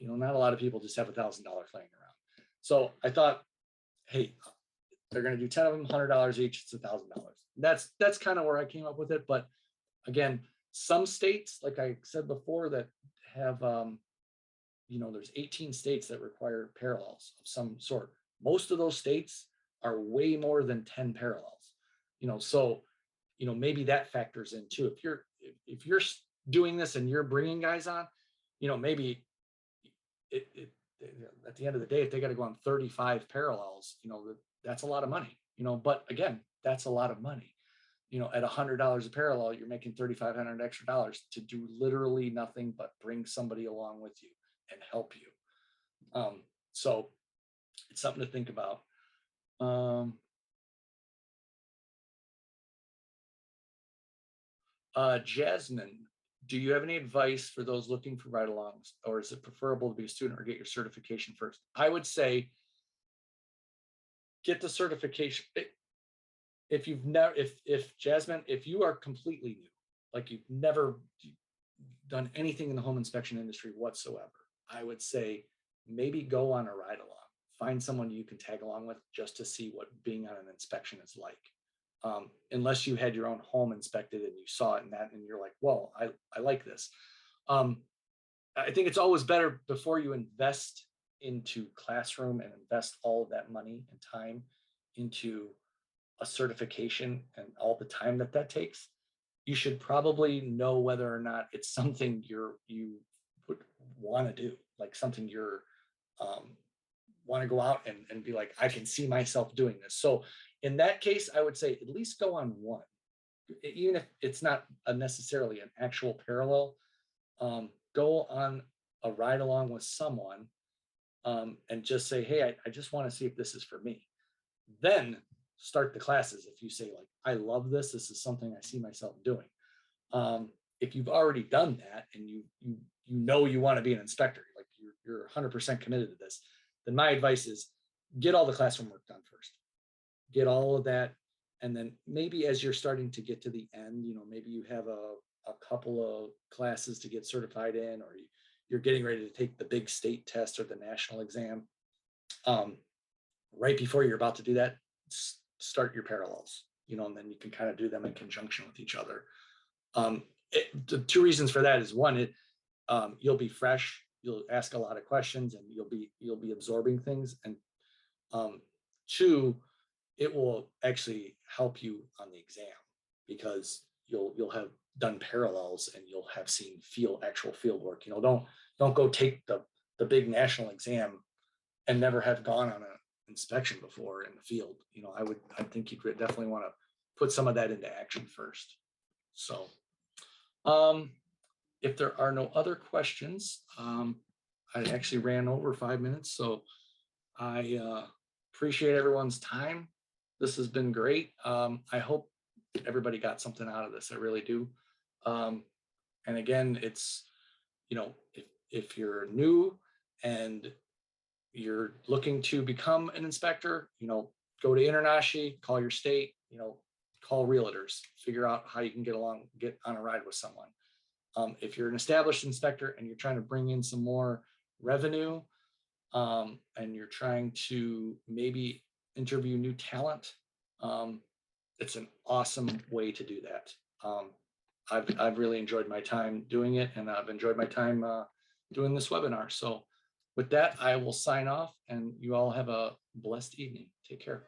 not a lot of people just have $1,000 laying around. So I thought, hey, they're going to do 10 of them, $100 each. It's $1,000. That's kind of where I came up with it. But again, some states, like I said before, that have, there's 18 states that require parallels of some sort. Most of those states are way more than 10 parallels, so, maybe that factors in too. If you're doing this and you're bringing guys on, maybe at the end of the day, if they got to go on 35 parallels, that's a lot of money, but again, that's a lot of money. At $100 a parallel, you're making $3,500 extra dollars to do literally nothing but bring somebody along with you and help you. So it's something to think about. Jasmine, do you have any advice for those looking for ride-alongs, or is it preferable to be a student or get your certification first? I would say get the certification. If you've never, if Jasmine, if you are completely new, like you've never done anything in the home inspection industry whatsoever, I would say maybe go on a ride-along. Find someone you can tag along with just to see what being on an inspection is like. Unless you had your own home inspected and you saw it and you're like, well, I like this. I think it's always better before you invest into classroom and invest all of that money and time into a certification and all the time that takes. You should probably know whether or not it's something you would want to do, like something you're want to go out and be like, I can see myself doing this. So in that case, I would say at least go on one, even if it's not necessarily an actual parallel. Go on a ride along with someone and just say, hey, I just want to see if this is for me. Then start the classes. If you say like, I love this is something I see myself doing. If you've already done that and you want to be an inspector, like you're 100% committed to this, then my advice is get all the classroom work done first. Get all of that. And then maybe as you're starting to get to the end, maybe you have a couple of classes to get certified in, or you're getting ready to take the big state test or the national exam. Right before you're about to do that, start your parallels, and then you can kind of do them in conjunction with each other. The two reasons for that is one, you'll be fresh, you'll ask a lot of questions, and you'll be absorbing things, and two, it will actually help you on the exam because you'll have done parallels and you'll have seen actual field work. Don't go take the big national exam and never have gone on an inspection before in the field. I think you'd definitely want to put some of that into action first. So um, if there are no other questions, I actually ran over 5 minutes, so I appreciate everyone's time. This has been great. I hope everybody got something out of this. I really do. And again, it's, if you're new and you're looking to become an inspector, go to InterNACHI, call your state, call realtors, figure out how you can get on a ride with someone. If you're an established inspector and you're trying to bring in some more revenue, and you're trying to maybe interview new talent, it's an awesome way to do that. I've really enjoyed my time doing it, and I've enjoyed my time doing this webinar. So with that, I will sign off, and you all have a blessed evening. Take care.